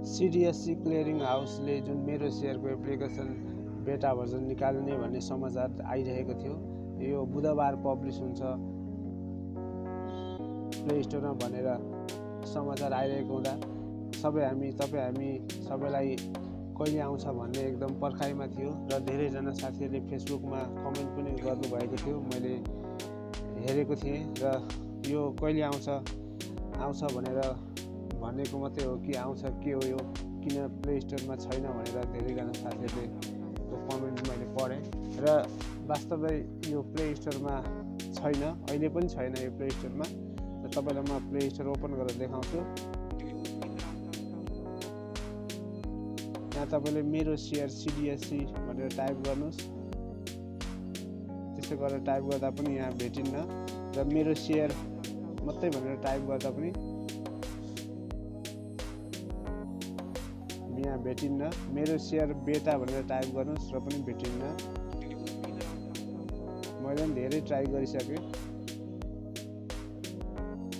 cdsc clearing हाउसले जुन मेरोसेयरको application बेटा version निकाल्ने भन्ने समाचार आइरहेको थियो। यो बुधबार पब्लिस हुन्छ प्ले स्टोरमा भनेर समाचार आइरहेको हुँदा तपाईँ हामी सबैलाई कहिले आउँछ भन्ने एकदम पर्खाइमा थियो र धेरैजना साथीहरूले फेसबुकमा कमेन्ट पनि गर्नुभएको थियो। मैले हेरेको थिएँ र यो कहिले आउँछ भनेर भनेको मात्रै हो कि आउँछ के हो यो, किन प्ले स्टोरमा छैन भनेर धेरैजना साथीहरूले कमेन्ट मैले पढेँ र वास्तवमै यो प्ले स्टोरमा छैन, अहिले पनि छैन यो प्ले स्टोरमा। र तपाईँलाई म प्ले स्टोर ओपन गरेर देखाउँछु। यहाँ तपाईँले मेरोसेयर cdsc भनेर टाइप गर्नुहोस्। त्यसो गरेर टाइप गर्दा पनि यहाँ भेटिन्न र मेरोसेयर मात्रै भनेर टाइप गर्दा पनि यहाँ भेटिन्न। मेरोसेयर बेटा भनेर टाइप गर्नुहोस् र पनि भेटिन्न। मैले पनि धेरै ट्राई गरिसकेँ।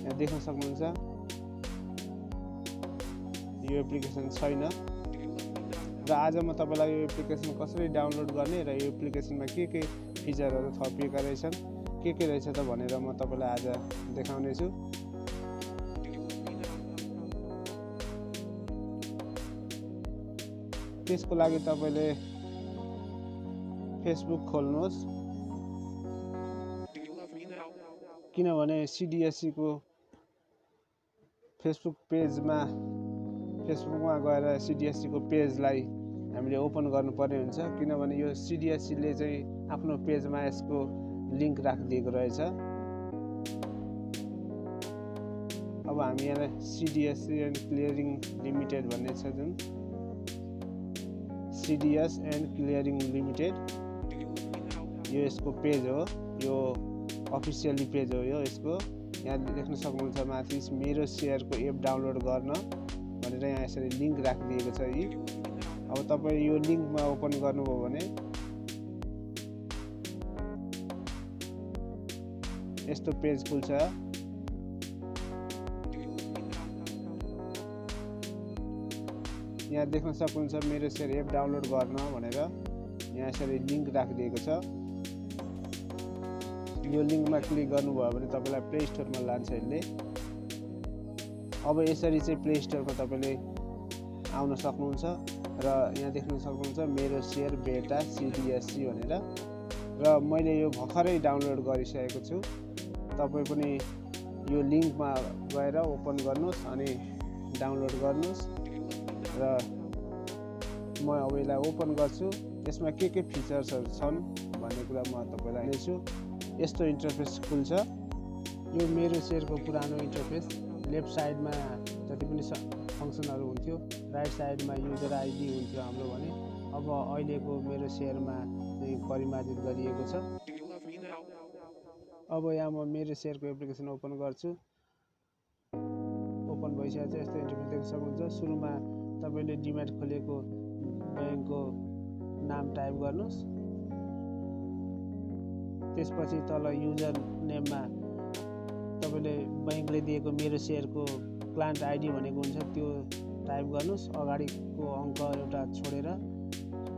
यहाँ देख्न सक्नुहुन्छ यो एप्लिकेसन छैन। र आज म तपाईँलाई यो एप्लिकेसन कसरी डाउनलोड गर्ने र यो एप्लिकेसनमा के फिचरहरू थपिएका रहेछन्, के रहेछ त भनेर म तपाईँलाई आज देखाउने छु। त्यसको लागि तपाईँले फेसबुक खोल्नुहोस्, किनभने cdsc को फेसबुकमा गएर cdsc को पेजलाई हामीले ओपन गर्नुपर्ने हुन्छ, किनभने यो cdsc ले चाहिँ आफ्नो पेजमा यसको लिङ्क राखिदिएको रहेछ। अब हामी यहाँ cdsc एन्ड क्लियरिङ लिमिटेड भन्ने छ जुन cds एन्ड क्लियरिङ लिमिटेड, यो यसको पेज हो, यो अफिसियली पेज हो यो यसको। यहाँ देख्न सक्नुहुन्छ माथि मेरोसेयरको एप डाउनलोड गर्न भनेर यहाँ यसरी लिङ्क राखिदिएको छ। अब तपाईँ यो लिङ्कमा ओपन गर्नुभयो भने यस्तो पेज खुल्छ। यहाँ देख्न सक्नुहुन्छ मेरोसेयर एप डाउनलोड गर्न भनेर यहाँ यसरी लिङ्क राखिदिएको छ। यो लिङ्कमा क्लिक गर्नुभयो भने तपाईँलाई प्ले स्टोरमा लान्छ यसले। अब यसरी चाहिँ प्ले स्टोरमा तपाईँले आउन सक्नुहुन्छ र यहाँ देख्न सक्नुहुन्छ मेरोसेयर बेटा cdsc भनेर। र मैले यो भर्खरै डाउनलोड गरिसकेको छु। तपाईँ पनि यो लिङ्कमा गएर ओपन गर्नुहोस् अनि डाउनलोड गर्नुहोस्। र म अब यसलाई ओपन गर्छु। यसमा के फिचर्सहरू छन् भन्ने कुरा म तपाईँलाई दिन्छु। यस्तो इन्टरफेस खुल्छ। यो मेरोसेयरको पुरानो इन्टरफेस। लेफ्ट साइडमा जति पनि फङ्सनहरू हुन्थ्यो, राइट साइडमा युजर आइडी हुन्थ्यो हाम्रो भने। अब अहिलेको मेरोसेयरमा चाहिँ परिमार्जित गरिएको छ। अब यहाँ म मेरोसेयरको एप्लिकेसन ओपन गर्छु। ओपन भइसकेको छ। यस्तो इन्टरफेस देख्न सक्नुहुन्छ। सुरुमा तपाईँले डिम्याट खोलेको ब्याङ्कको नाम टाइप गर्नुहोस्। त्यसपछि तल युजर नेममा तपाईँले ब्याङ्कले दिएको मेरोसेयरको क्लायन्ट आइडी भनेको हुन्छ त्यो टाइप गर्नुहोस्। अगाडिको अङ्क एउटा छोडेर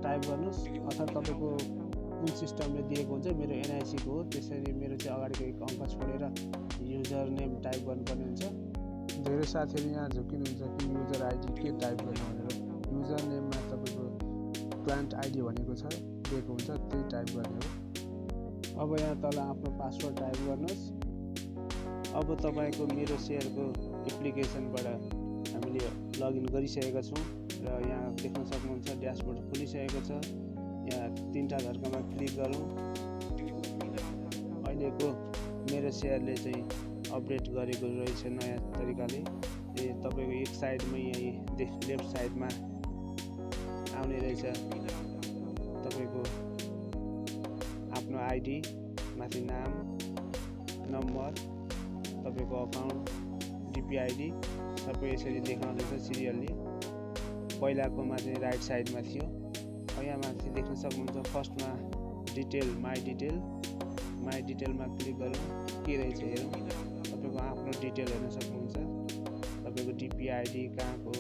टाइप गर्नुहोस्, अथवा तपाईँको कुन सिस्टमले दिएको हुन्छ, मेरो NIC को हो, त्यसरी मेरो चाहिँ अगाडिको एक अङ्क छोडेर युजर नेम टाइप गर्नुपर्ने हुन्छ। धेरै साथीहरू यहाँ झुकिनुहुन्छ कि युजर आइडी के टाइप गर्नु भनेर। युजर नेममा तपाईँको क्लायन्ट आइडी भनेको छ दिएको हुन्छ, त्यही टाइप गर्ने हो। अब यहाँ तल आफ्नो पासवर्ड टाइप गर्नुहोस्। अब तपाईँको मेरोसेयरको एप्लिकेसनबाट हामीले लगइन गरिसकेका छौँ र यहाँ देख्न सक्नुहुन्छ ड्यासबोर्ड खुलिसकेको छ। यहाँ तीनटा धर्कमा क्लिक गरौँ। अहिलेको मेरोसेयरले चाहिँ अपडेट गरेको रहेछ नयाँ तरिकाले। तपाईँको एक साइडमै यही लेफ्ट साइडमा आउने रहेछ तपाईँको आफ्नो आइडी, माथि नाम, नम्बर, तपाईँको अकाउन्ट, DPID सबै यसरी देखाउँदैछ सिरियल्ली। पहिलाकोमा चाहिँ राइट साइडमा थियो। यहाँ माथि देख्न सक्नुहुन्छ फर्स्टमा डिटेल, माई डिटेलमा क्लिक गरौँ। के रहेछ हेरौँ। तपाईँको आफ्नो डिटेल हेर्न सक्नुहुन्छ। तपाईँको DPID कहाँको,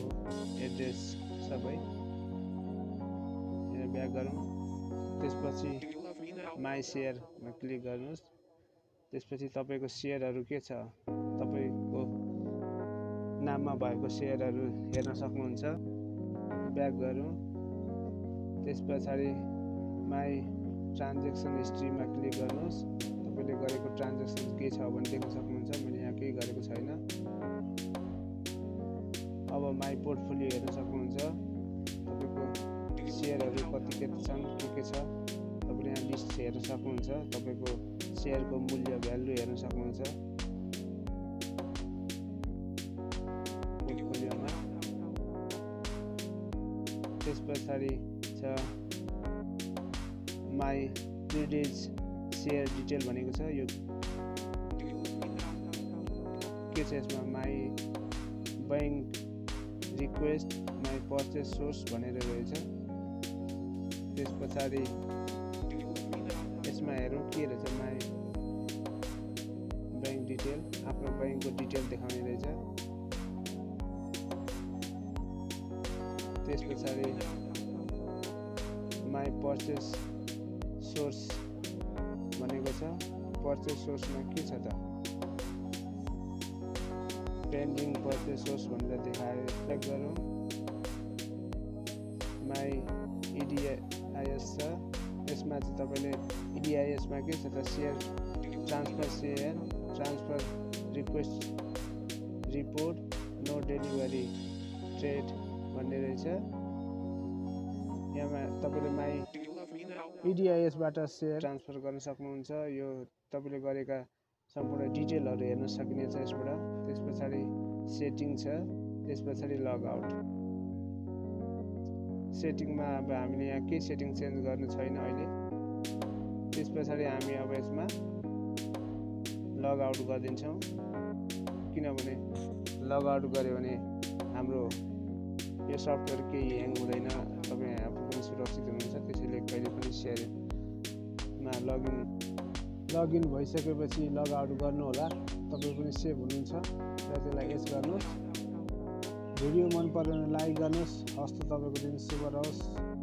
एड्रेस सबै। यहाँ ब्याक गरौँ। त्यसपछि माई सेयरमा क्लिक गर्नुहोस्। त्यसपछि तपाईँको सेयरहरू के छ, तपाईँको नाममा भएको सेयरहरू हेर्न सक्नुहुन्छ। ब्याक गरौँ। त्यस पछाडि माई ट्रान्जेक्सन हिस्ट्रीमा क्लिक गर्नुहोस्। तपाईँले गरेको ट्रान्जेक्सन के छ भने देख्न सक्नुहुन्छ। मैले यहाँ केही गरेको छैन। अब माई पोर्टफोलियो हेर्न सक्नुहुन्छ। तपाईँको सेयरहरू कति छन्, के छ, तपाईँले यहाँ लिस्ट हेर्न सक्नुहुन्छ। तपाईँको सेयरको मूल्य भ्यालु हेर्न सक्नुहुन्छ पोर्टफोलियोमा। त्यस पछाडि छ माई ट्रेडेज सेयर डिटेल भनेको छ। यो के छ यसमा my bank request, my purchase source भनेर रहेछ। त्यस पछाडि यसमा हेरौँ के रहेछ, माई बैंक डिटेल, आफ्नो बैंकको डिटेल देखाउने रहेछ। त्यस पछाडि माई पर्चेस सोर्स भनेको छ। पर्चेस सोर्समा के छ त, पेन्डिङ पर्चेस सोर्स भनेर देखायो। चेक गरौँ। माई इडिआइएस छ। यसमा चाहिँ तपाईँले इडिआइएसमा के छ त, share transfer request report, no delivery trade भन्ने रहेछ। यहाँ तपाईँले माई इडिआइएसबाट सेयर ट्रान्सफर गर्न सक्नुहुन्छ। यो तपाईँले गरेका सम्पूर्ण डिटेलहरू हेर्न सकिनेछ यसबाट। त्यस पछाडि सेटिङ छ। त्यस पछाडि लगआउट। सेटिङमा अब हामीले यहाँ केही सेटिङ चेन्ज गर्नु छैन अहिले। त्यस पछाडि हामी अब यसमा लगआउट गरिदिन्छौँ, किनभने लगआउट गऱ्यो भने हाम्रो यो सफ्टवेयर केही ह्याङ हुँदैन। तपाईँ आफू पनि सुरक्षित हुनुहुन्छ। त्यसैले कहिले पनि सेयरमा लगइन भइसकेपछि लगआउट गर्नुहोला। तपाईँ पनि सेभ हुनुहुन्छ र त्यसलाई यस गर्नुहोस्। भिडियो मन पऱ्यो भने लाइक गर्नुहोस्। हस्त तपाईँको दिन शुभ रहोस्।